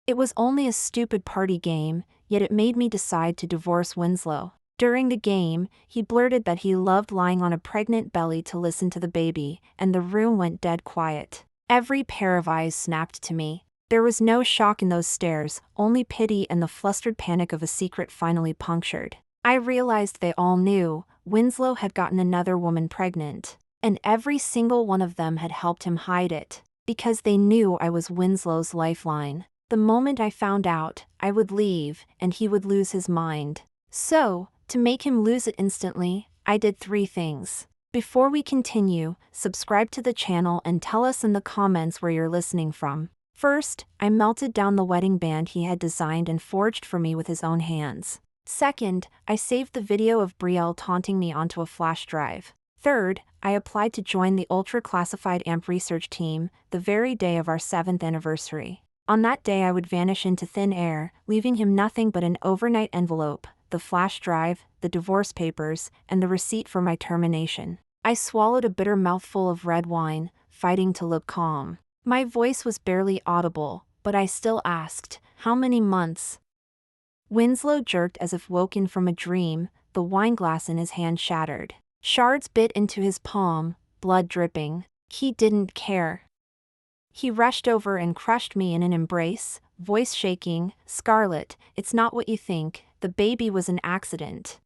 It was only a stupid party game, yet it made me decide to divorce Winslow. During the game, he blurted that he loved lying on a pregnant belly to listen to the baby, and the room went dead quiet. Every pair of eyes snapped to me. There was no shock in those stares, only pity and the flustered panic of a secret finally punctured. I realized they all knew Winslow had gotten another woman pregnant, and every single one of them had helped him hide it, because they knew I was Winslow's lifeline. The moment I found out, I would leave, and he would lose his mind. So, to make him lose it instantly, I did 3 things. Before we continue, subscribe to the channel and tell us in the comments where you're listening from. First, I melted down the wedding band he had designed and forged for me with his own hands. Second, I saved the video of Brielle taunting me onto a flash drive. Third, I applied to join the ultra-classified AMP research team the very day of our 7th anniversary. On that day I would vanish into thin air, leaving him nothing but an overnight envelope, the flash drive, the divorce papers, and the receipt for my termination. I swallowed a bitter mouthful of red wine, fighting to look calm. My voice was barely audible, but I still asked, "How many months?" Winslow jerked as if woken from a dream, the wine glass in his hand shattered. Shards bit into his palm, blood dripping. He didn't care. He rushed over and crushed me in an embrace, voice shaking, "Scarlett, it's not what you think, the baby was an accident."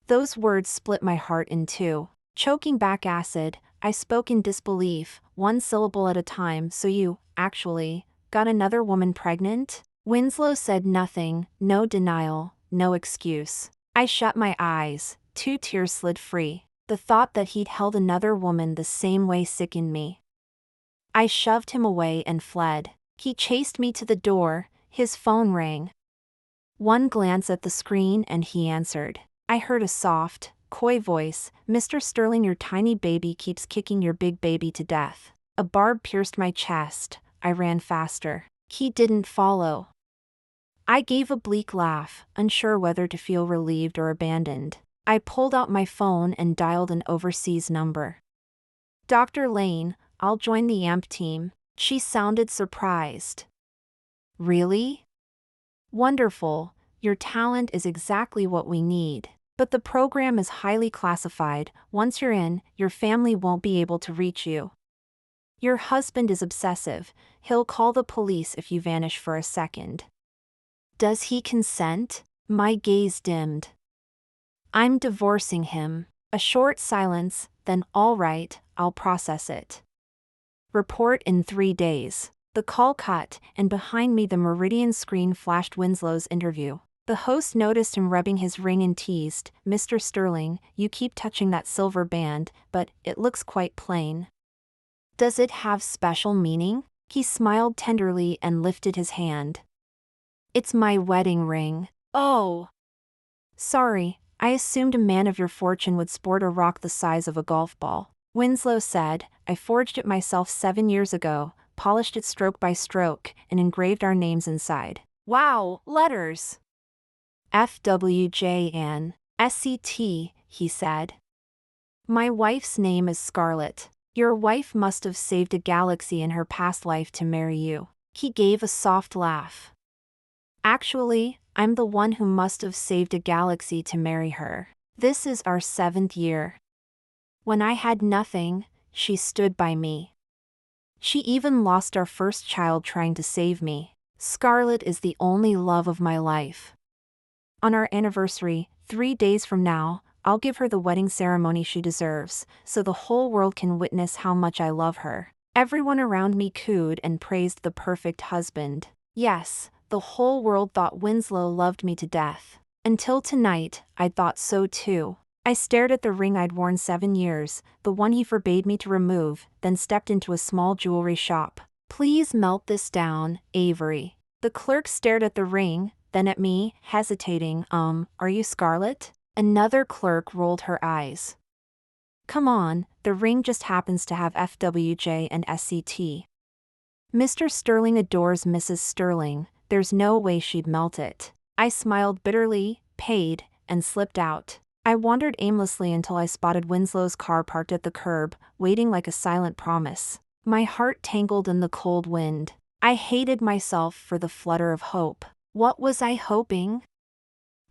Those words split my heart in two. Choking back acid, I spoke in disbelief, one syllable at a time. "So you, actually, got another woman pregnant?" Winslow said nothing, no denial, no excuse. I shut my eyes, 2 tears slid free. The thought that he'd held another woman the same way sickened me. I shoved him away and fled. He chased me to the door, his phone rang. One glance at the screen and he answered. I heard a soft, coy voice, "Mr. Sterling, your tiny baby keeps kicking your big baby to death." A barb pierced my chest. I ran faster. He didn't follow. I gave a bleak laugh, unsure whether to feel relieved or abandoned. I pulled out my phone and dialed an overseas number. "Dr. Lane, I'll join the AMP team." She sounded surprised. "Really? Wonderful, your talent is exactly what we need. But the program is highly classified. Once you're in, your family won't be able to reach you. Your husband is obsessive. He'll call the police if you vanish for a second." "Does he consent?" My gaze dimmed. "I'm divorcing him." A short silence, then, "All right, I'll process it. Report in 3 days." The call cut, and behind me the Meridian screen flashed Winslow's interview. The host noticed him rubbing his ring and teased, "Mr. Sterling, you keep touching that silver band, but it looks quite plain. Does it have special meaning?" He smiled tenderly and lifted his hand. "It's my wedding ring." "Oh. Sorry, I assumed a man of your fortune would sport a rock the size of a golf ball." Winslow said, "I forged it myself 7 years ago, polished it stroke by stroke, and engraved our names inside." "Wow, letters." "FWJN, SCT, he said. "My wife's name is Scarlett. Your wife must have saved a galaxy in her past life to marry you." He gave a soft laugh. "Actually, I'm the one who must have saved a galaxy to marry her. This is our 7th year. When I had nothing, she stood by me. She even lost our first child trying to save me. Scarlett is the only love of my life. On our anniversary, 3 days from now, I'll give her the wedding ceremony she deserves, so the whole world can witness how much I love her." Everyone around me cooed and praised the perfect husband. Yes, the whole world thought Winslow loved me to death. Until tonight, I thought so too. I stared at the ring I'd worn 7 years, the one he forbade me to remove, then stepped into a small jewelry shop. "Please melt this down, Avery." The clerk stared at the ring, then at me, hesitating. Are you Scarlett?" Another clerk rolled her eyes. "Come on, the ring just happens to have FWJ and SCT. Mr. Sterling adores Mrs. Sterling, there's no way she'd melt it." I smiled bitterly, paid, and slipped out. I wandered aimlessly until I spotted Winslow's car parked at the curb, waiting like a silent promise. My heart tangled in the cold wind. I hated myself for the flutter of hope. What was I hoping?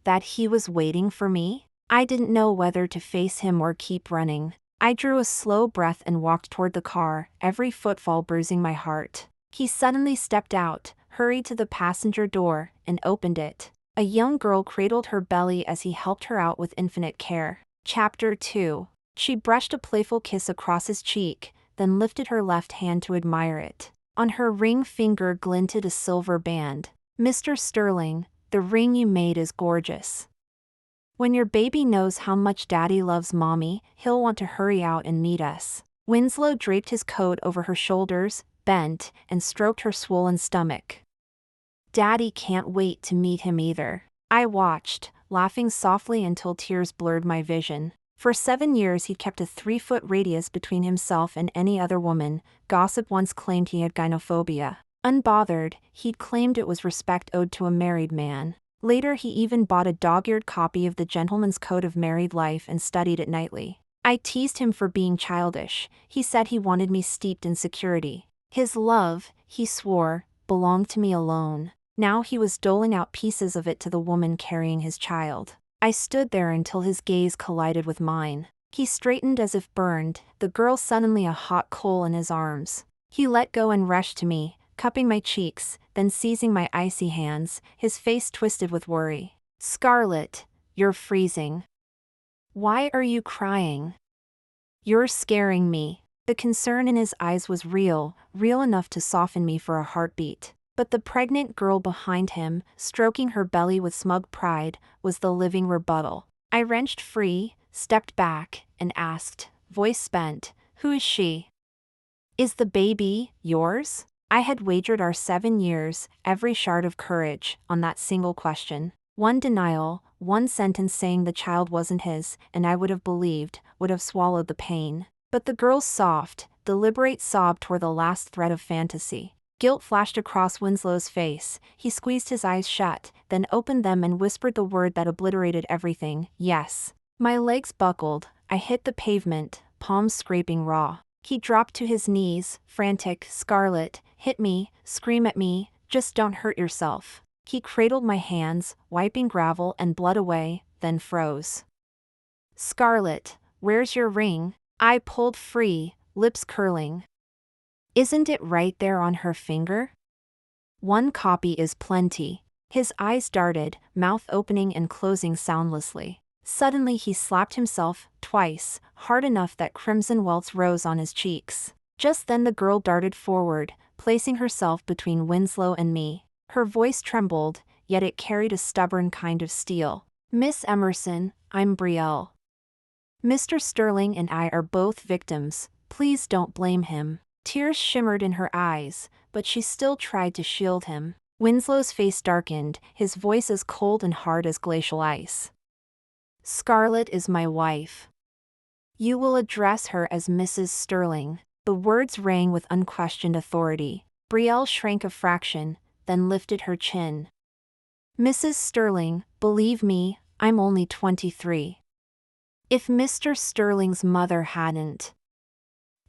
That he was waiting for me? I didn't know whether to face him or keep running. I drew a slow breath and walked toward the car, every footfall bruising my heart. He suddenly stepped out, hurried to the passenger door, and opened it. A young girl cradled her belly as he helped her out with infinite care. Chapter 2. She brushed a playful kiss across his cheek, then lifted her left hand to admire it. On her ring finger glinted a silver band. "Mr. Sterling, the ring you made is gorgeous. When your baby knows how much Daddy loves Mommy, he'll want to hurry out and meet us." Winslow draped his coat over her shoulders, bent, and stroked her swollen stomach. "Daddy can't wait to meet him either." I watched, laughing softly until tears blurred my vision. For 7 years he'd kept a 3-foot radius between himself and any other woman. Gossip once claimed he had gynophobia. Unbothered, he'd claimed it was respect owed to a married man. Later he even bought a dog-eared copy of the Gentleman's Code of Married Life and studied it nightly. I teased him for being childish. He said he wanted me steeped in security. His love, he swore, belonged to me alone. Now he was doling out pieces of it to the woman carrying his child. I stood there until his gaze collided with mine. He straightened as if burned, the girl suddenly a hot coal in his arms. He let go and rushed to me, cupping my cheeks, then seizing my icy hands, his face twisted with worry. "Scarlett, you're freezing. Why are you crying? You're scaring me." The concern in his eyes was real enough to soften me for a heartbeat. But the pregnant girl behind him, stroking her belly with smug pride, was the living rebuttal. I wrenched free, stepped back, and asked, voice spent, "Who is she? Is the baby yours?" I had wagered our 7 years, every shard of courage, on that single question. One denial, one sentence saying the child wasn't his, and I would have believed, would have swallowed the pain. But the girl's soft, deliberate sob tore the last thread of fantasy. Guilt flashed across Winslow's face. He squeezed his eyes shut, then opened them and whispered the word that obliterated everything: "Yes." My legs buckled. I hit the pavement, palms scraping raw. He dropped to his knees, frantic. "Scarlett, hit me, scream at me, just don't hurt yourself." He cradled my hands, wiping gravel and blood away, then froze. "Scarlett, where's your ring?" I pulled free, lips curling. "Isn't it right there on her finger? One copy is plenty." His eyes darted, mouth opening and closing soundlessly. Suddenly he slapped himself, twice, hard enough that crimson welts rose on his cheeks. Just then the girl darted forward, placing herself between Winslow and me. Her voice trembled, yet it carried a stubborn kind of steel. "Miss Emerson, I'm Brielle. Mr. Sterling and I are both victims. Please don't blame him." Tears shimmered in her eyes, but she still tried to shield him. Winslow's face darkened, his voice as cold and hard as glacial ice. "Scarlett is my wife. You will address her as Mrs. Sterling." The words rang with unquestioned authority. Brielle shrank a fraction, then lifted her chin. "Mrs. Sterling, believe me, I'm only 23. If Mr. Sterling's mother hadn't,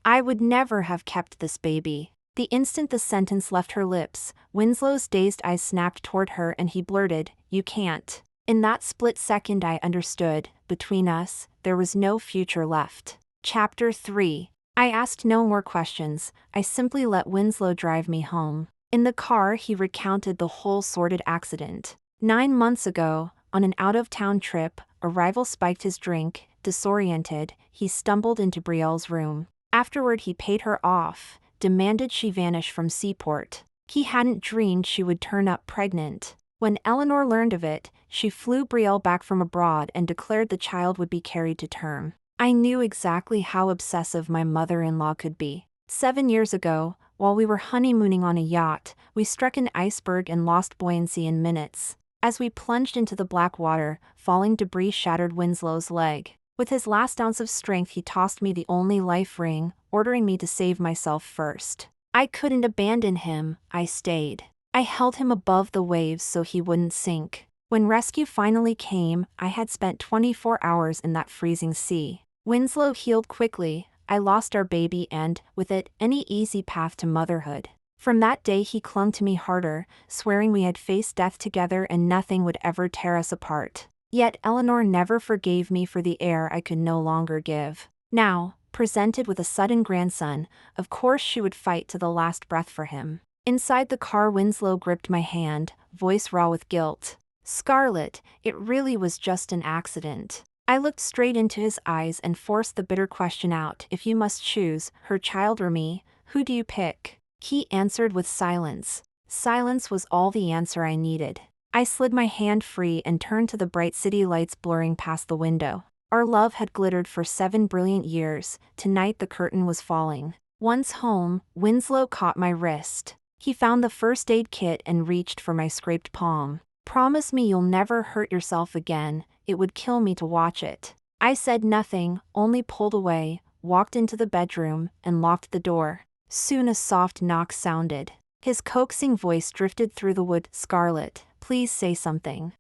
I would never have kept this baby." The instant the sentence left her lips, Winslow's dazed eyes snapped toward her and he blurted, "You can't." In that split second I understood, between us, there was no future left. Chapter 3. I asked no more questions, I simply let Winslow drive me home. In the car he recounted the whole sordid accident. 9 months ago, on an out-of-town trip, a rival spiked his drink. Disoriented, he stumbled into Brielle's room. Afterward he paid her off, demanded she vanish from Seaport. He hadn't dreamed she would turn up pregnant. When Eleanor learned of it, she flew Brielle back from abroad and declared the child would be carried to term. I knew exactly how obsessive my mother-in-law could be. 7 years ago, while we were honeymooning on a yacht, we struck an iceberg and lost buoyancy in minutes. As we plunged into the black water, falling debris shattered Winslow's leg. With his last ounce of strength he tossed me the only life ring, ordering me to save myself first. I couldn't abandon him, I stayed. I held him above the waves so he wouldn't sink. When rescue finally came, I had spent 24 hours in that freezing sea. Winslow healed quickly, I lost our baby and, with it, any easy path to motherhood. From that day he clung to me harder, swearing we had faced death together and nothing would ever tear us apart. Yet Eleanor never forgave me for the air I could no longer give. Now, presented with a sudden grandson, of course she would fight to the last breath for him. Inside the car, Winslow gripped my hand, voice raw with guilt. "Scarlett, it really was just an accident." I looked straight into his eyes and forced the bitter question out. "If you must choose, her child or me, who do you pick?" He answered with silence. Silence was all the answer I needed. I slid my hand free and turned to the bright city lights blurring past the window. Our love had glittered for 7 brilliant years. Tonight the curtain was falling. Once home, Winslow caught my wrist. He found the first aid kit and reached for my scraped palm. "Promise me you'll never hurt yourself again. It would kill me to watch it." I said nothing, only pulled away, walked into the bedroom, and locked the door. Soon a soft knock sounded. His coaxing voice drifted through the wood. "Scarlett, please say something.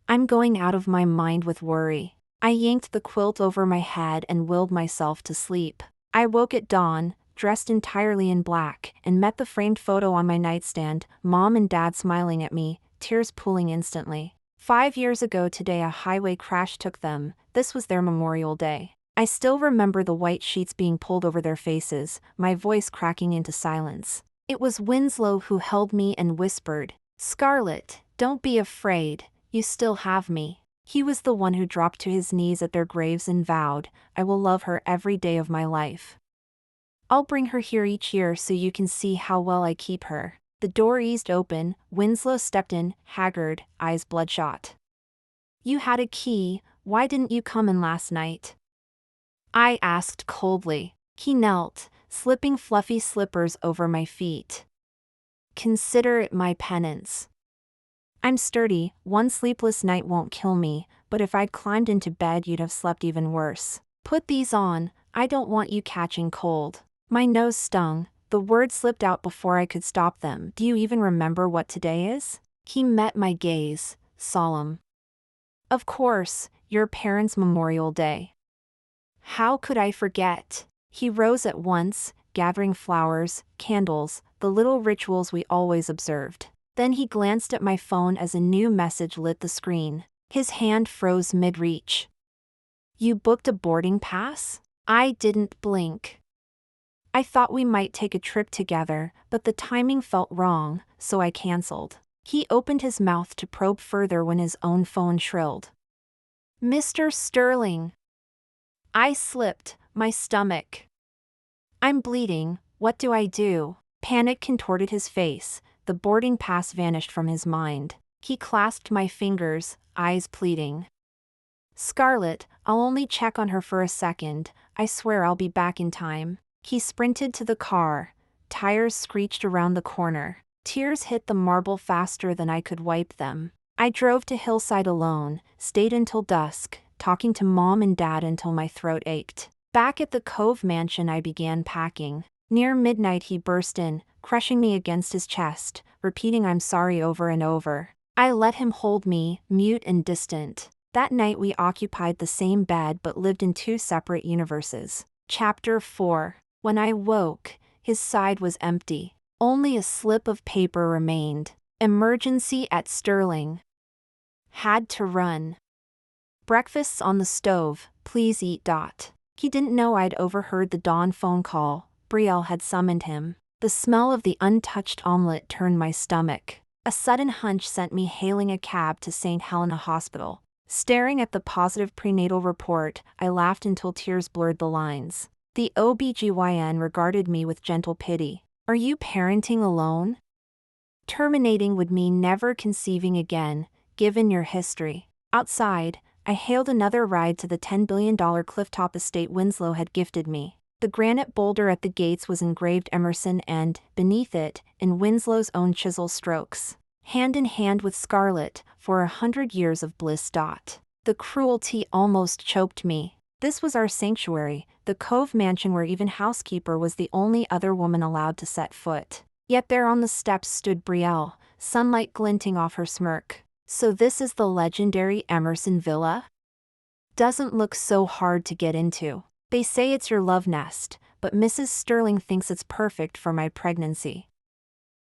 I'm going out of my mind with worry." I yanked the quilt over my head and willed myself to sleep. I woke at dawn, dressed entirely in black, and met the framed photo on my nightstand, Mom and Dad smiling at me, tears pooling instantly. 5 years ago today a highway crash took them. This was their Memorial Day. I still remember the white sheets being pulled over their faces, my voice cracking into silence. It was Winslow who held me and whispered, "Scarlett, don't be afraid, you still have me." He was the one who dropped to his knees at their graves and vowed, "I will love her every day of my life. I'll bring her here each year so you can see how well I keep her." The door eased open, Winslow stepped in, haggard, eyes bloodshot. "You had a key, why didn't you come in last night?" I asked coldly. He knelt, slipping fluffy slippers over my feet. "Consider it my penance. I'm sturdy, one sleepless night won't kill me, but if I'd climbed into bed you'd have slept even worse. Put these on, I don't want you catching cold." My nose stung, the words slipped out before I could stop them. "Do you even remember what today is?" He met my gaze, solemn. "Of course, your parents' Memorial Day. How could I forget?" He rose at once, gathering flowers, candles, the little rituals we always observed. Then he glanced at my phone as a new message lit the screen. His hand froze mid-reach. "You booked a boarding pass?" I didn't blink. I thought we might take a trip together, but the timing felt wrong, so I canceled. He opened his mouth to probe further when his own phone shrilled. "Mr. Sterling." I slipped, my stomach. "I'm bleeding, what do I do?" Panic contorted his face, the boarding pass vanished from his mind. He clasped my fingers, eyes pleading. "Scarlett, I'll only check on her for a second, I swear I'll be back in time." He sprinted to the car, tires screeched around the corner. Tears hit the marble faster than I could wipe them. I drove to Hillside alone, stayed until dusk, talking to Mom and Dad until my throat ached. Back at the Cove mansion I began packing. Near midnight he burst in, crushing me against his chest, repeating "I'm sorry" over and over. I let him hold me, mute and distant. That night we occupied the same bed but lived in 2 separate universes. Chapter 4. When I woke, his side was empty. Only a slip of paper remained. "Emergency at Sterling. Had to run. Breakfast's on the stove, please eat. He didn't know I'd overheard the dawn phone call. Brielle had summoned him. The smell of the untouched omelet turned my stomach. A sudden hunch sent me hailing a cab to St. Helena Hospital. Staring at the positive prenatal report, I laughed until tears blurred the lines. The OBGYN regarded me with gentle pity. "Are you parenting alone? Terminating would mean never conceiving again, given your history." Outside, I hailed another ride to the $10 billion clifftop estate Winslow had gifted me. The granite boulder at the gates was engraved Emerson and, beneath it, in Winslow's own chisel strokes, "Hand in hand with Scarlett, for 100 years of bliss." The cruelty almost choked me. This was our sanctuary, the Cove mansion where even housekeeper was the only other woman allowed to set foot. Yet there on the steps stood Brielle, sunlight glinting off her smirk. So this is the legendary Emerson Villa? Doesn't look so hard to get into. They say it's your love nest, but Mrs. Sterling thinks it's perfect for my pregnancy.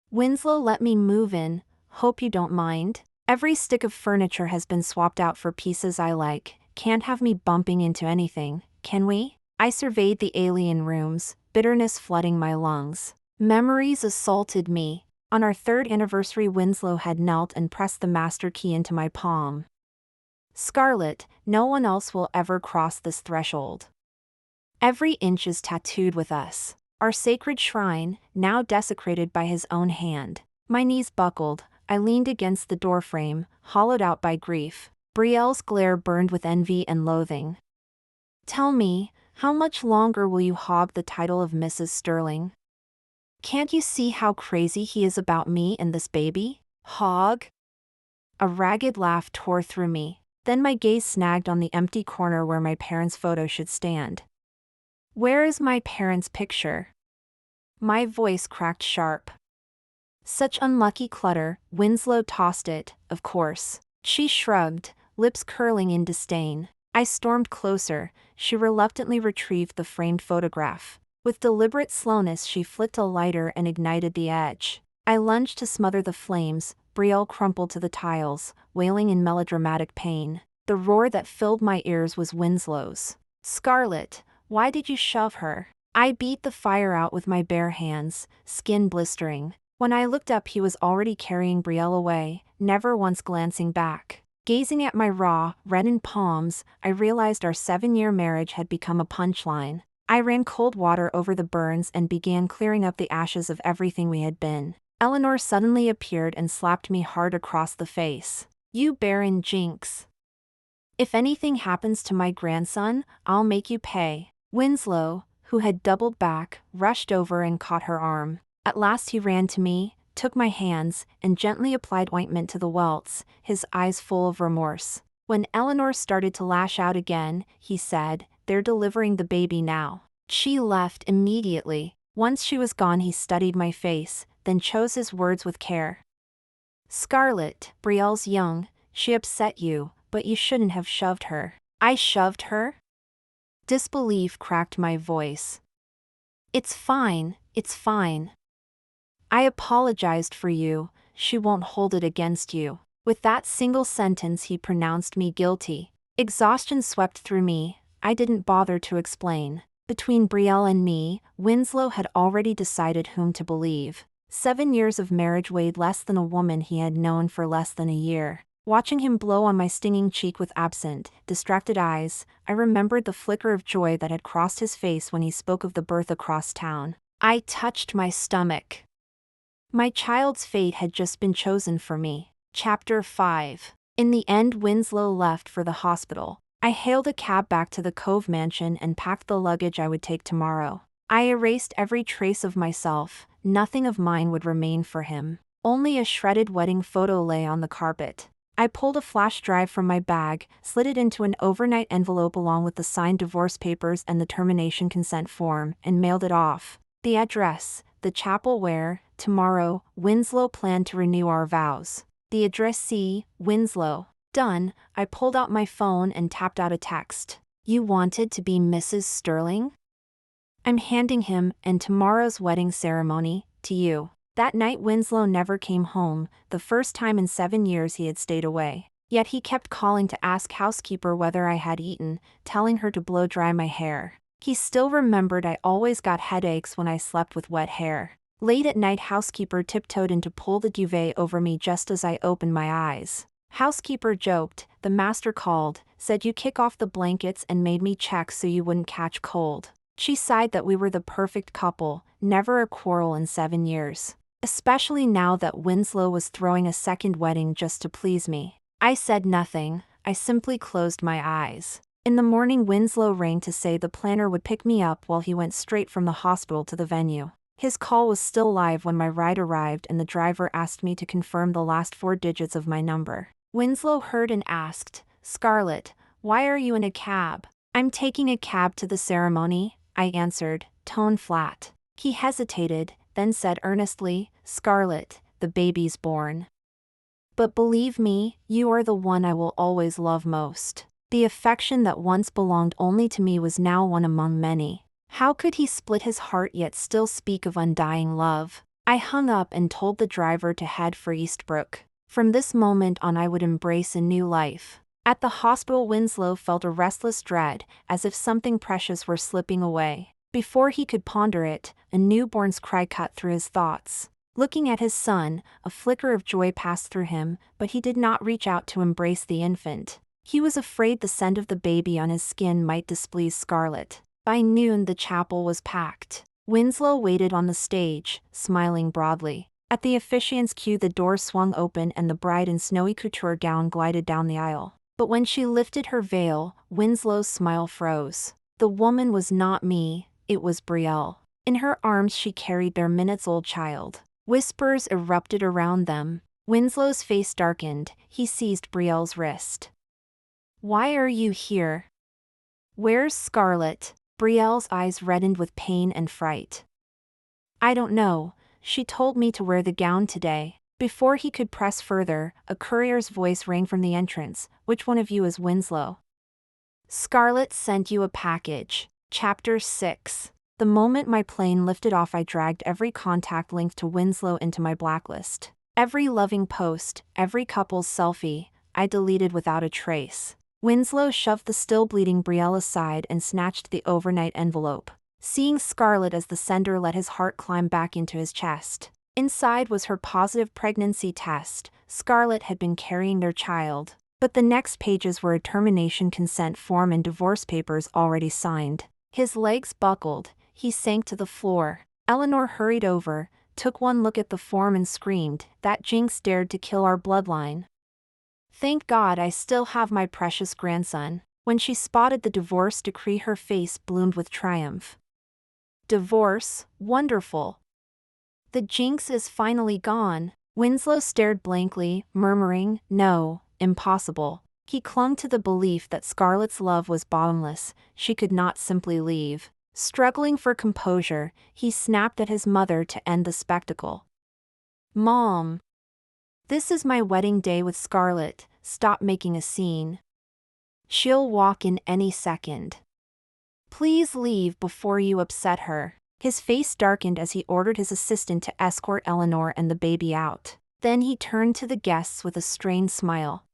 Winslow let me move in, hope you don't mind. Every stick of furniture has been swapped out for pieces I like, can't have me bumping into anything, can we? I surveyed the alien rooms, bitterness flooding my lungs. Memories assaulted me. On our third anniversary, Winslow had knelt and pressed the master key into my palm. Scarlett, no one else will ever cross this threshold. Every inch is tattooed with us. Our sacred shrine, now desecrated by his own hand. My knees buckled, I leaned against the doorframe, hollowed out by grief. Brielle's glare burned with envy and loathing. Tell me, how much longer will you hog the title of Mrs. Sterling? Can't you see how crazy he is about me and this baby? Hog? A ragged laugh tore through me. Then my gaze snagged on the empty corner where my parents' photo should stand. Where is my parents' picture? My voice cracked sharp. Such unlucky clutter, Winslow tossed it, of course. She shrugged, lips curling in disdain. I stormed closer, she reluctantly retrieved the framed photograph. With deliberate slowness she flicked a lighter and ignited the edge. I lunged to smother the flames, Brielle crumpled to the tiles, wailing in melodramatic pain. The roar that filled my ears was Winslow's. Scarlett, why did you shove her? I beat the fire out with my bare hands, skin blistering. When I looked up he was already carrying Brielle away, never once glancing back. Gazing at my raw, reddened palms, I realized our 7-year marriage had become a punchline. I ran cold water over the burns and began clearing up the ashes of everything we had been. Eleanor suddenly appeared and slapped me hard across the face. You barren jinx. If anything happens to my grandson, I'll make you pay. Winslow, who had doubled back, rushed over and caught her arm. At last he ran to me, took my hands, and gently applied ointment to the welts, his eyes full of remorse. When Eleanor started to lash out again, he said, "They're delivering the baby now." She left immediately. Once she was gone he studied my face, then chose his words with care. Scarlett, Brielle's young, she upset you, but you shouldn't have shoved her. I shoved her? Disbelief cracked my voice. It's fine, it's fine. I apologized for you, she won't hold it against you. With that single sentence he pronounced me guilty. Exhaustion swept through me, I didn't bother to explain. Between Brielle and me, Winslow had already decided whom to believe. 7 years of marriage weighed less than a woman he had known for less than a year. Watching him blow on my stinging cheek with absent, distracted eyes, I remembered the flicker of joy that had crossed his face when he spoke of the birth across town. I touched my stomach. My child's fate had just been chosen for me. Chapter 5. In the end, Winslow left for the hospital. I hailed a cab back to the Cove mansion and packed the luggage I would take tomorrow. I erased every trace of myself, nothing of mine would remain for him. Only a shredded wedding photo lay on the carpet. I pulled a flash drive from my bag, slid it into an overnight envelope along with the signed divorce papers and the termination consent form, and mailed it off. The address, the chapel where, tomorrow, Winslow planned to renew our vows. The addressee, Winslow. Done, I pulled out my phone and tapped out a text. You wanted to be Mrs. Sterling? I'm handing him and tomorrow's wedding ceremony to you. That night Winslow never came home, the first time in 7 years he had stayed away. Yet he kept calling to ask housekeeper whether I had eaten, telling her to blow dry my hair. He still remembered I always got headaches when I slept with wet hair. Late at night housekeeper tiptoed in to pull the duvet over me just as I opened my eyes. Housekeeper joked, the master called, said you kick off the blankets and made me check so you wouldn't catch cold. She sighed that we were the perfect couple, never a quarrel in 7 years. Especially now that Winslow was throwing a second wedding just to please me. I said nothing, I simply closed my eyes. In the morning Winslow rang to say the planner would pick me up while he went straight from the hospital to the venue. His call was still live when my ride arrived and the driver asked me to confirm the last 4 digits of my number. Winslow heard and asked, Scarlett, why are you in a cab? I'm taking a cab to the ceremony, I answered, tone flat. He hesitated, then said earnestly, Scarlett, the baby's born. But believe me, you are the one I will always love most. The affection that once belonged only to me was now one among many. How could he split his heart yet still speak of undying love? I hung up and told the driver to head for Eastbrook. From this moment on, I would embrace a new life. At the hospital, Winslow felt a restless dread, as if something precious were slipping away. Before he could ponder it, a newborn's cry cut through his thoughts. Looking at his son, a flicker of joy passed through him, but he did not reach out to embrace the infant. He was afraid the scent of the baby on his skin might displease Scarlett. By noon, the chapel was packed. Winslow waited on the stage, smiling broadly. At the officiant's cue, the door swung open and the bride in snowy couture gown glided down the aisle. But when she lifted her veil, Winslow's smile froze. The woman was not me, it was Brielle. In her arms she carried their minutes-old child. Whispers erupted around them. Winslow's face darkened. He seized Brielle's wrist. "Why are you here? Where's Scarlett?" Brielle's eyes reddened with pain and fright. "I don't know. She told me to wear the gown today." Before he could press further, a courier's voice rang from the entrance. "Which one of you is Winslow?" "Scarlett sent you a package." Chapter 6. The moment my plane lifted off, I dragged every contact linked to Winslow into my blacklist. Every loving post, every couple's selfie, I deleted without a trace. Winslow shoved the still bleeding Brielle aside and snatched the overnight envelope. Seeing Scarlett as the sender let his heart climb back into his chest. Inside was her positive pregnancy test. Scarlett had been carrying their child. But the next pages were a termination consent form and divorce papers already signed. His legs buckled. He sank to the floor. Eleanor hurried over, took one look at the form and screamed, "That jinx dared to kill our bloodline. Thank God I still have my precious grandson." When she spotted the divorce decree, her face bloomed with triumph. "Divorce? Wonderful. The jinx is finally gone." Winslow stared blankly, murmuring, "No, impossible." He clung to the belief that Scarlett's love was bottomless. She could not simply leave. Struggling for composure, he snapped at his mother to end the spectacle. "Mom, this is my wedding day with Scarlett. Stop making a scene. She'll walk in any second. Please leave before you upset her." His face darkened as he ordered his assistant to escort Eleanor and the baby out. Then he turned to the guests with a strained smile.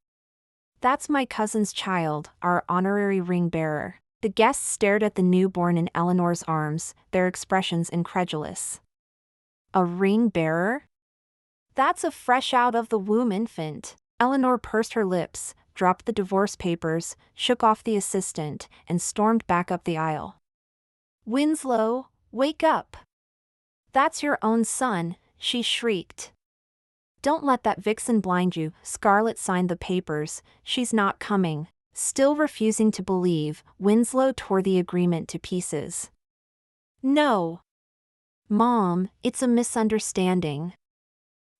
"That's my cousin's child, our honorary ring bearer." The guests stared at the newborn in Eleanor's arms, their expressions incredulous. "A ring bearer? That's a fresh out of the womb infant." Eleanor pursed her lips, dropped the divorce papers, shook off the assistant, and stormed back up the aisle. "Winslow, wake up! That's your own son," she shrieked. "Don't let that vixen blind you." Scarlett signed the papers. "She's not coming." Still refusing to believe, Winslow tore the agreement to pieces. "No. Mom, it's a misunderstanding.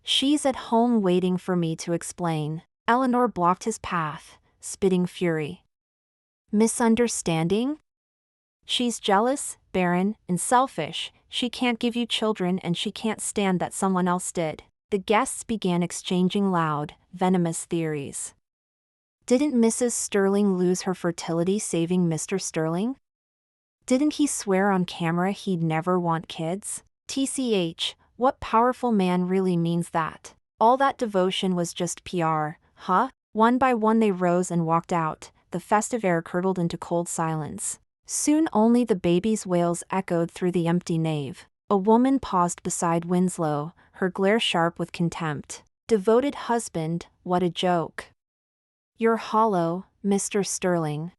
She's at home waiting for me to explain." Eleanor blocked his path, spitting fury. "Misunderstanding? She's jealous, barren, and selfish. She can't give you children and she can't stand that someone else did." The guests began exchanging loud, venomous theories. Didn't Mrs. Sterling lose her fertility saving Mr. Sterling? Didn't he swear on camera he'd never want kids? TCH, what powerful man really means that? All that devotion was just PR, huh? One by one they rose and walked out. The festive air curdled into cold silence. Soon only the baby's wails echoed through the empty nave. A woman paused beside Winslow, her glare sharp with contempt. "Devoted husband, what a joke. You're hollow, Mr. Sterling."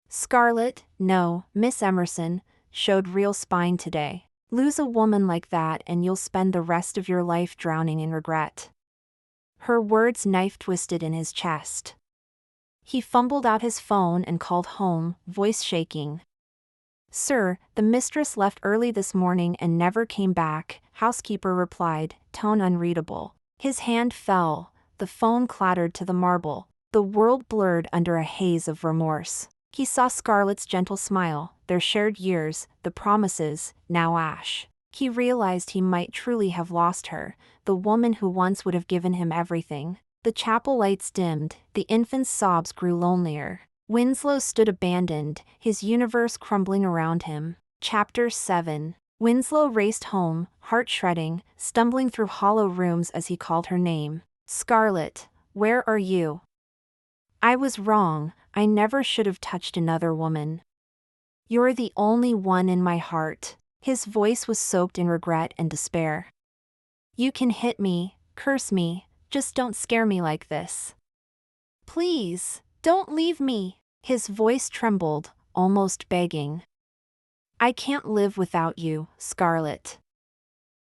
Scarlett, no, Miss Emerson, showed real spine today. Lose a woman like that and you'll spend the rest of your life drowning in regret. Her words knife-twisted in his chest. He fumbled out his phone and called home, voice shaking. "Sir, the mistress left early this morning and never came back," housekeeper replied, tone unreadable. His hand fell, the phone clattered to the marble. The world blurred under a haze of remorse. He saw Scarlett's gentle smile, their shared years, the promises, now ash. He realized he might truly have lost her, the woman who once would have given him everything. The chapel lights dimmed, the infant's sobs grew lonelier. Winslow stood abandoned, his universe crumbling around him. Chapter 7. Winslow raced home, heart shredding, stumbling through hollow rooms as he called her name. Scarlett, where are you? I was wrong, I never should have touched another woman. You're the only one in my heart. His voice was soaked in regret and despair. You can hit me, curse me, just don't scare me like this. Please, don't leave me. His voice trembled, almost begging. I can't live without you, Scarlett.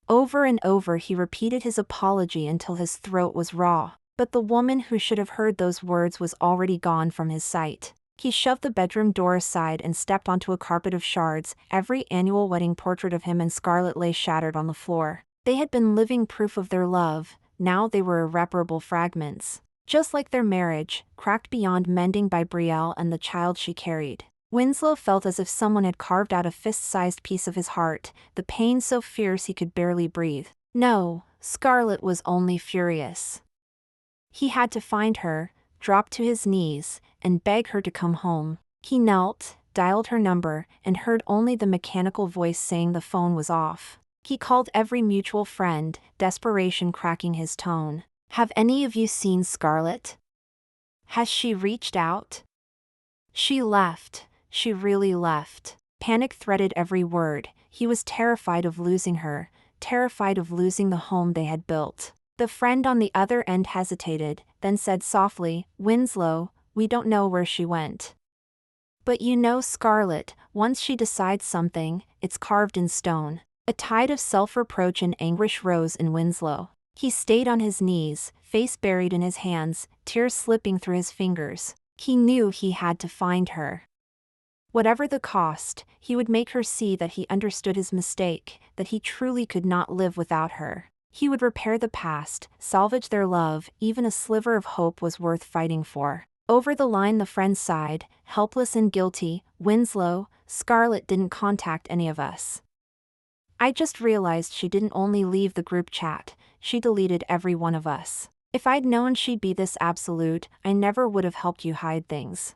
Over and over he repeated his apology until his throat was raw, but the woman who should have heard those words was already gone from his sight. He shoved the bedroom door aside and stepped onto a carpet of shards. Every annual wedding portrait of him and Scarlett lay shattered on the floor. They had been living proof of their love, now they were irreparable fragments. Just like their marriage, cracked beyond mending by Brielle and the child she carried. Winslow felt as if someone had carved out a fist-sized piece of his heart, the pain so fierce he could barely breathe. No, Scarlett was only furious. He had to find her, drop to his knees, and beg her to come home. He knelt, dialed her number, and heard only the mechanical voice saying the phone was off. He called every mutual friend, desperation cracking his tone. Have any of you seen Scarlett? Has she reached out? She left. She really left. Panic threaded every word. He was terrified of losing her, terrified of losing the home they had built. The friend on the other end hesitated, then said softly, Winslow, we don't know where she went. But you know Scarlett, once she decides something, it's carved in stone. A tide of self-reproach and anguish rose in Winslow. He stayed on his knees, face buried in his hands, tears slipping through his fingers. He knew he had to find her. Whatever the cost, he would make her see that he understood his mistake, that he truly could not live without her. He would repair the past, salvage their love, even a sliver of hope was worth fighting for. Over the line the friend sighed, helpless and guilty, Winslow, Scarlett didn't contact any of us. I just realized she didn't only leave the group chat, she deleted every one of us. If I'd known she'd be this absolute, I never would have helped you hide things.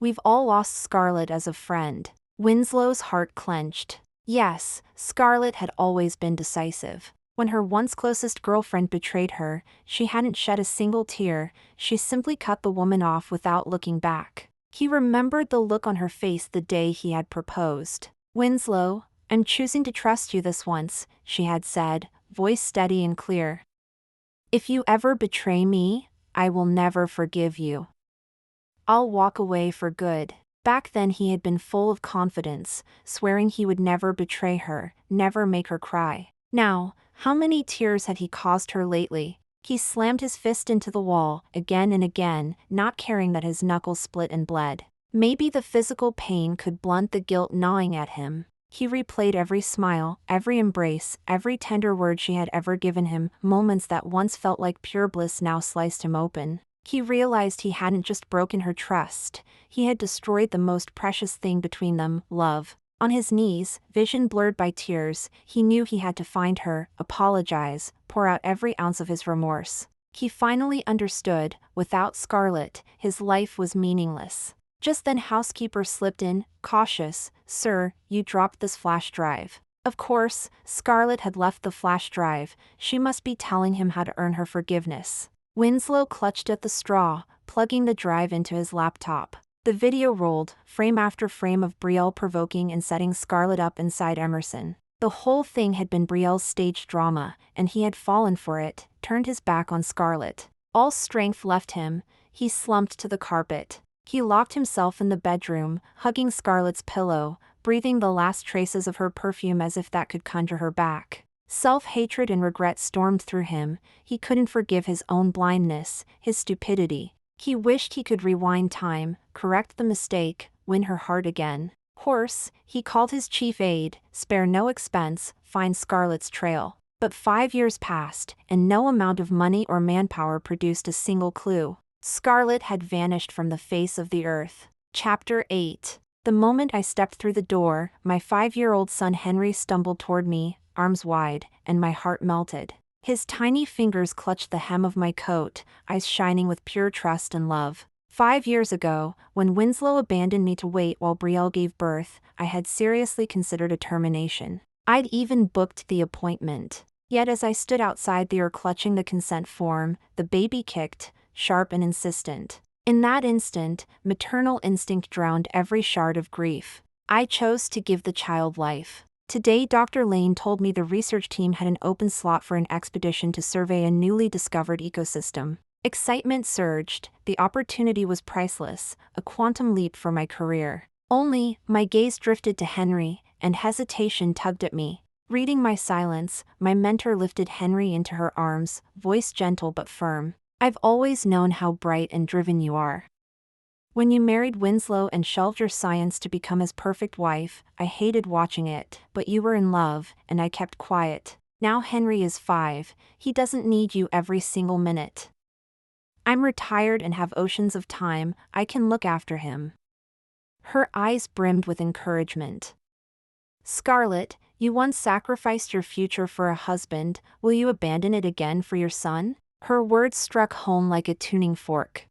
We've all lost Scarlett as a friend. Winslow's heart clenched. Yes, Scarlett had always been decisive. When her once closest girlfriend betrayed her, she hadn't shed a single tear, she simply cut the woman off without looking back. He remembered the look on her face the day he had proposed. Winslow, I'm choosing to trust you this once, she had said, voice steady and clear. If you ever betray me, I will never forgive you. I'll walk away for good. Back then he had been full of confidence, swearing he would never betray her, never make her cry. Now, how many tears had he caused her lately? He slammed his fist into the wall, again and again, not caring that his knuckles split and bled. Maybe the physical pain could blunt the guilt gnawing at him. He replayed every smile, every embrace, every tender word she had ever given him, moments that once felt like pure bliss now sliced him open. He realized he hadn't just broken her trust, he had destroyed the most precious thing between them, love. On his knees, vision blurred by tears, he knew he had to find her, apologize, pour out every ounce of his remorse. He finally understood, without Scarlett, his life was meaningless. Just then housekeeper slipped in, cautious, Sir, you dropped this flash drive. Of course, Scarlett had left the flash drive, she must be telling him how to earn her forgiveness. Winslow clutched at the straw, plugging the drive into his laptop. The video rolled, frame after frame of Brielle provoking and setting Scarlett up inside Emerson. The whole thing had been Brielle's staged drama, and he had fallen for it, turned his back on Scarlett. All strength left him, he slumped to the carpet. He locked himself in the bedroom, hugging Scarlett's pillow, breathing the last traces of her perfume as if that could conjure her back. Self-hatred and regret stormed through him, he couldn't forgive his own blindness, his stupidity. He wished he could rewind time, correct the mistake, win her heart again. Hoarse, he called his chief aide, spare no expense, find Scarlett's trail. But 5 years passed, and no amount of money or manpower produced a single clue. Scarlett had vanished from the face of the earth. Chapter 8. The moment I stepped through the door, my 5-year-old son Henry stumbled toward me, arms wide, and my heart melted. His tiny fingers clutched the hem of my coat, eyes shining with pure trust and love. 5 years ago, when Winslow abandoned me to wait while Brielle gave birth, I had seriously considered a termination. I'd even booked the appointment. Yet as I stood outside there clutching the consent form, the baby kicked, sharp and insistent. In that instant, maternal instinct drowned every shard of grief. I chose to give the child life. Today Dr. Lane told me the research team had an open slot for an expedition to survey a newly discovered ecosystem. Excitement surged, the opportunity was priceless, a quantum leap for my career. Only, my gaze drifted to Henry, and hesitation tugged at me. Reading my silence, my mentor lifted Henry into her arms, voice gentle but firm. I've always known how bright and driven you are. When you married Winslow and shelved your science to become his perfect wife, I hated watching it, but you were in love, and I kept quiet. Now Henry is 5, he doesn't need you every single minute. I'm retired and have oceans of time, I can look after him. Her eyes brimmed with encouragement. Scarlett, you once sacrificed your future for a husband, will you abandon it again for your son? Her words struck home like a tuning fork.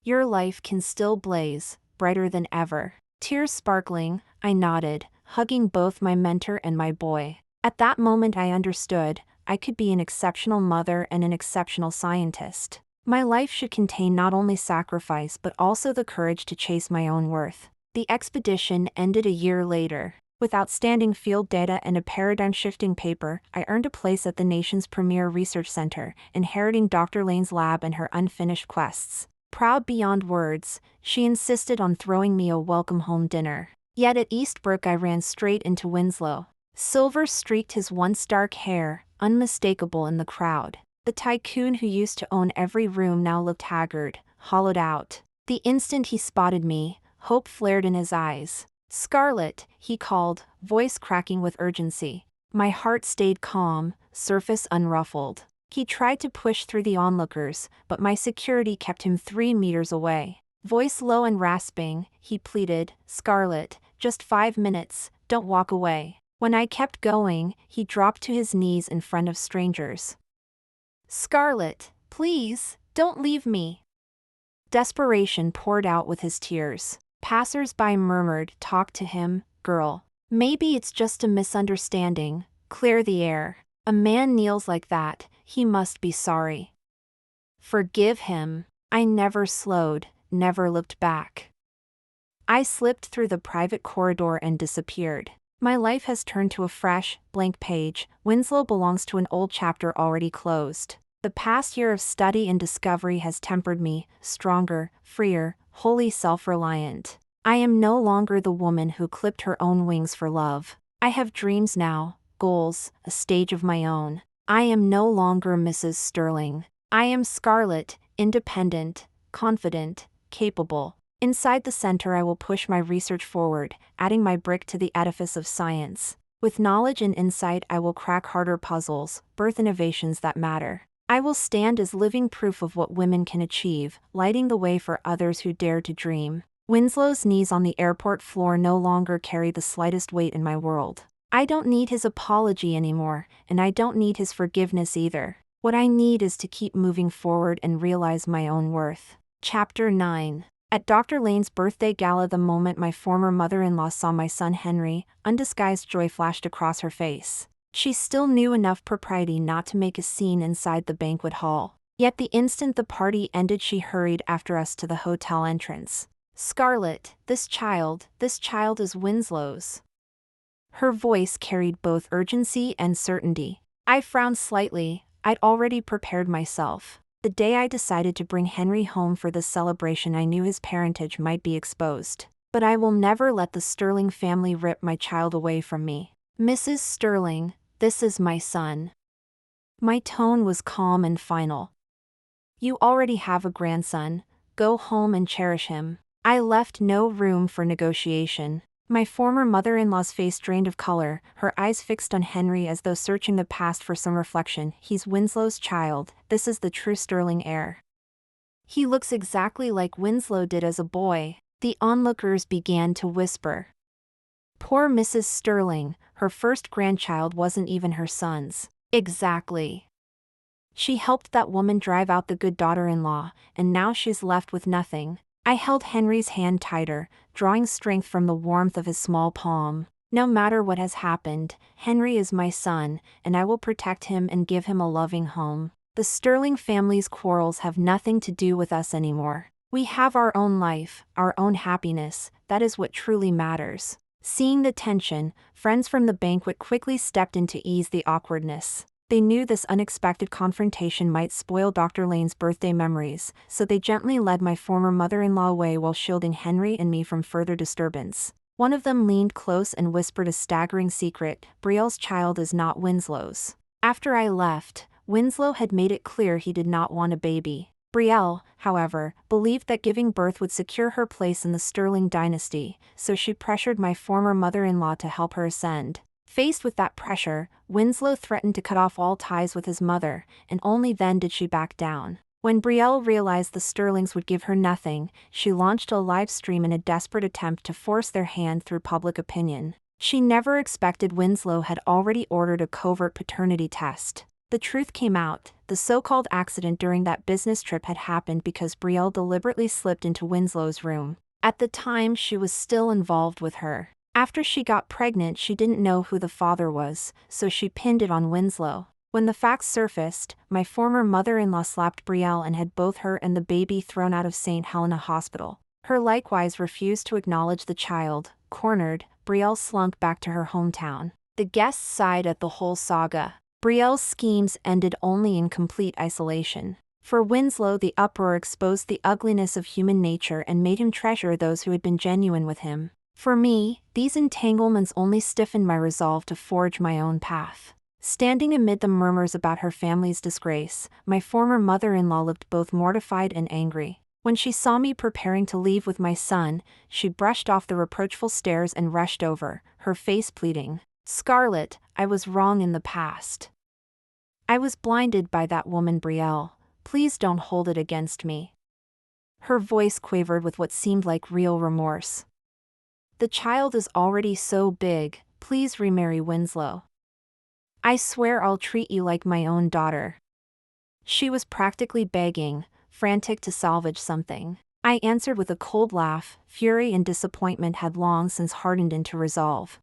Your life can still blaze, brighter than ever. Tears sparkling, I nodded, hugging both my mentor and my boy. At that moment I understood, I could be an exceptional mother and an exceptional scientist. My life should contain not only sacrifice but also the courage to chase my own worth. The expedition ended a year later. With outstanding field data and a paradigm-shifting paper, I earned a place at the nation's premier research center, inheriting Dr. Lane's lab and her unfinished quests. Proud beyond words, she insisted on throwing me a welcome home dinner. Yet at Eastbrook I ran straight into Winslow. Silver streaked his once dark hair, unmistakable in the crowd. The tycoon who used to own every room now looked haggard, hollowed out. The instant he spotted me, hope flared in his eyes. Scarlett, he called, voice cracking with urgency. My heart stayed calm, surface unruffled. He tried to push through the onlookers, but my security kept him 3 meters away. Voice low and rasping, he pleaded, Scarlett, just 5 minutes, don't walk away. When I kept going, he dropped to his knees in front of strangers. Scarlett, please, don't leave me. Desperation poured out with his tears. Passers-by murmured, talk to him, girl. Maybe it's just a misunderstanding, clear the air. A man kneels like that, he must be sorry. Forgive him. I never slowed, never looked back. I slipped through the private corridor and disappeared. My life has turned to a fresh, blank page. Winslow belongs to an old chapter already closed. The past year of study and discovery has tempered me, stronger, freer, wholly self-reliant. I am no longer the woman who clipped her own wings for love. I have dreams now, goals, a stage of my own. I am no longer Mrs. Sterling. I am Scarlett, independent, confident, capable. Inside the center I will push my research forward, adding my brick to the edifice of science. With knowledge and insight I will crack harder puzzles, birth innovations that matter. I will stand as living proof of what women can achieve, lighting the way for others who dare to dream. Winslow's knees on the airport floor no longer carry the slightest weight in my world. I don't need his apology anymore, and I don't need his forgiveness either. What I need is to keep moving forward and realize my own worth. Chapter 9. At Dr. Lane's birthday gala, the moment my former mother-in-law saw my son Henry, undisguised joy flashed across her face. She still knew enough propriety not to make a scene inside the banquet hall. Yet the instant the party ended she hurried after us to the hotel entrance. Scarlett, this child is Winslow's. Her voice carried both urgency and certainty. I frowned slightly, I'd already prepared myself. The day I decided to bring Henry home for this celebration I knew his parentage might be exposed. But I will never let the Sterling family rip my child away from me. Mrs. Sterling, this is my son. My tone was calm and final. You already have a grandson, go home and cherish him. I left no room for negotiation. My former mother-in-law's face drained of color, her eyes fixed on Henry as though searching the past for some reflection. He's Winslow's child, this is the true Sterling heir. He looks exactly like Winslow did as a boy. The onlookers began to whisper. Poor Mrs. Sterling, her first grandchild wasn't even her son's. Exactly. She helped that woman drive out the good daughter-in-law, and now she's left with nothing. I held Henry's hand tighter, drawing strength from the warmth of his small palm. No matter what has happened, Henry is my son, and I will protect him and give him a loving home. The Sterling family's quarrels have nothing to do with us anymore. We have our own life, our own happiness, that is what truly matters. Seeing the tension, friends from the banquet quickly stepped in to ease the awkwardness. They knew this unexpected confrontation might spoil Dr. Lane's birthday memories, so they gently led my former mother-in-law away while shielding Henry and me from further disturbance. One of them leaned close and whispered a staggering secret: Brielle's child is not Winslow's. After I left, Winslow had made it clear he did not want a baby. Brielle, however, believed that giving birth would secure her place in the Sterling dynasty, so she pressured my former mother-in-law to help her ascend. Faced with that pressure, Winslow threatened to cut off all ties with his mother, and only then did she back down. When Brielle realized the Sterlings would give her nothing, she launched a live stream in a desperate attempt to force their hand through public opinion. She never expected Winslow had already ordered a covert paternity test. The truth came out: the so-called accident during that business trip had happened because Brielle deliberately slipped into Winslow's room. At the time, she was still involved with her. After she got pregnant, she didn't know who the father was, so she pinned it on Winslow. When the facts surfaced, my former mother-in-law slapped Brielle and had both her and the baby thrown out of St. Helena Hospital. Her likewise refused to acknowledge the child. Cornered, Brielle slunk back to her hometown. The guests sighed at the whole saga. Brielle's schemes ended only in complete isolation. For Winslow, the uproar exposed the ugliness of human nature and made him treasure those who had been genuine with him. For me, these entanglements only stiffened my resolve to forge my own path. Standing amid the murmurs about her family's disgrace, my former mother-in-law looked both mortified and angry. When she saw me preparing to leave with my son, she brushed off the reproachful stares and rushed over, her face pleading. "Scarlett, I was wrong in the past. I was blinded by that woman Brielle. Please don't hold it against me." Her voice quavered with what seemed like real remorse. "The child is already so big, please remarry Winslow. I swear I'll treat you like my own daughter." She was practically begging, frantic to salvage something. I answered with a cold laugh. Fury and disappointment had long since hardened into resolve.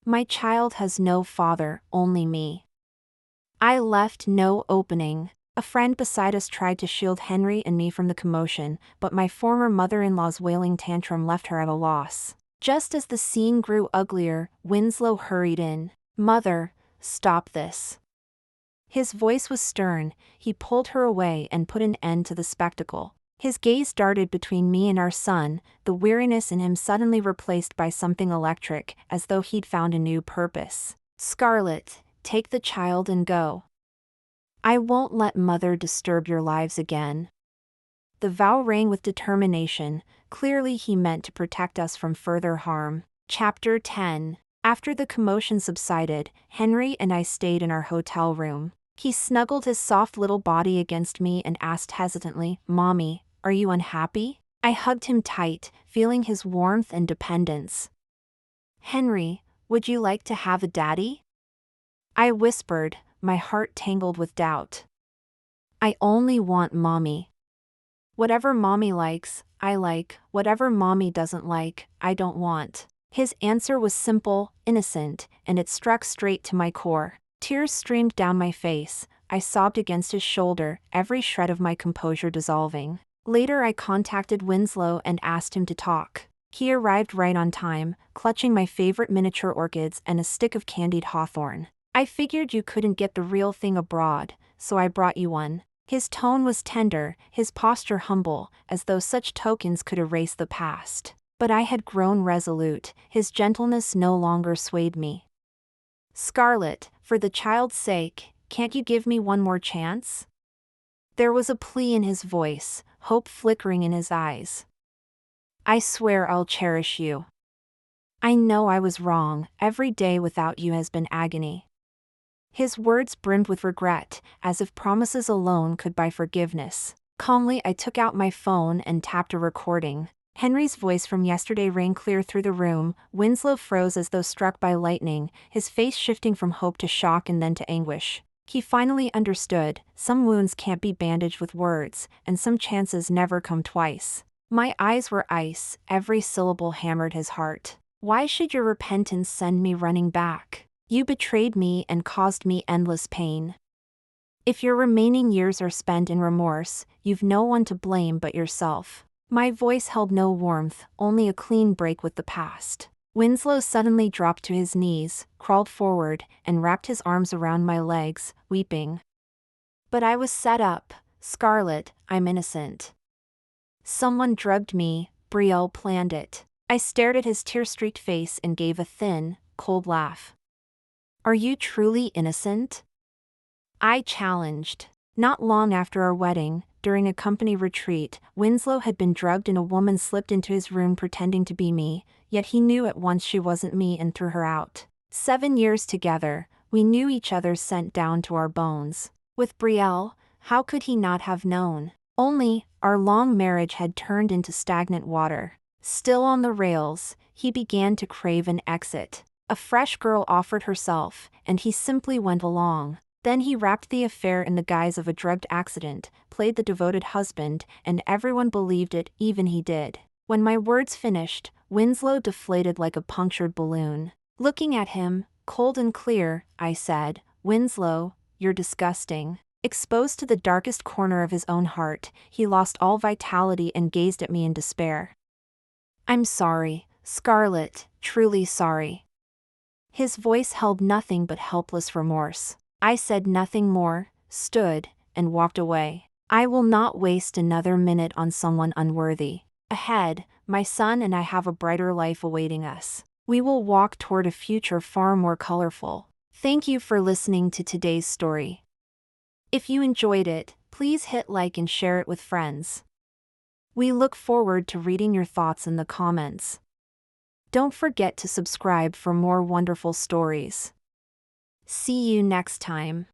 "My child has no father, only me." I left no opening. A friend beside us tried to shield Henry and me from the commotion, but my former mother-in-law's wailing tantrum left her at a loss. Just as the scene grew uglier, Winslow hurried in. "Mother, stop this." His voice was stern. He pulled her away and put an end to the spectacle. His gaze darted between me and our son, the weariness in him suddenly replaced by something electric, as though he'd found a new purpose. "Scarlett, take the child and go. I won't let Mother disturb your lives again." The vow rang with determination. Clearly he meant to protect us from further harm. Chapter 10. After the commotion subsided, Henry and I stayed in our hotel room. He snuggled his soft little body against me and asked hesitantly, "Mommy, are you unhappy?" I hugged him tight, feeling his warmth and dependence. "Henry, would you like to have a daddy?" I whispered, my heart tangled with doubt. "I only want Mommy. Whatever Mommy likes, I like. Whatever Mommy doesn't like, I don't want." His answer was simple, innocent, and it struck straight to my core. Tears streamed down my face. I sobbed against his shoulder, every shred of my composure dissolving. Later I contacted Winslow and asked him to talk. He arrived right on time, clutching my favorite miniature orchids and a stick of candied hawthorn. "I figured you couldn't get the real thing abroad, so I brought you one." His tone was tender, his posture humble, as though such tokens could erase the past. But I had grown resolute. His gentleness no longer swayed me. "Scarlett, for the child's sake, can't you give me one more chance?" There was a plea in his voice, hope flickering in his eyes. "I swear I'll cherish you. I know I was wrong. Every day without you has been agony." His words brimmed with regret, as if promises alone could buy forgiveness. Calmly I took out my phone and tapped a recording. Henry's voice from yesterday rang clear through the room. Winslow froze as though struck by lightning, his face shifting from hope to shock and then to anguish. He finally understood. Some wounds can't be bandaged with words, and some chances never come twice. My eyes were ice, every syllable hammered his heart. Why should your repentance send me running back? You betrayed me and caused me endless pain. If your remaining years are spent in remorse, you've no one to blame but yourself. My voice held no warmth, only a clean break with the past. Winslow suddenly dropped to his knees, crawled forward, and wrapped his arms around my legs, weeping. But I was set up. Scarlett, I'm innocent. Someone drugged me, Brielle planned it. I stared at his tear-streaked face and gave a thin, cold laugh. Are you truly innocent? I challenged. Not long after our wedding, during a company retreat, Winslow had been drugged and a woman slipped into his room pretending to be me, yet he knew at once she wasn't me and threw her out. 7 years together, we knew each other's scent down to our bones. With Brielle, how could he not have known? Only, our long marriage had turned into stagnant water. Still on the rails, he began to crave an exit. A fresh girl offered herself, and he simply went along. Then he wrapped the affair in the guise of a drugged accident, played the devoted husband, and everyone believed it, even he did. When my words finished, Winslow deflated like a punctured balloon. Looking at him, cold and clear, I said, Winslow, you're disgusting. Exposed to the darkest corner of his own heart, he lost all vitality and gazed at me in despair. I'm sorry, Scarlett, truly sorry. His voice held nothing but helpless remorse. I said nothing more, stood, and walked away. I will not waste another minute on someone unworthy. Ahead, my son and I have a brighter life awaiting us. We will walk toward a future far more colorful. Thank you for listening to today's story. If you enjoyed it, please hit like and share it with friends. We look forward to reading your thoughts in the comments. Don't forget to subscribe for more wonderful stories. See you next time.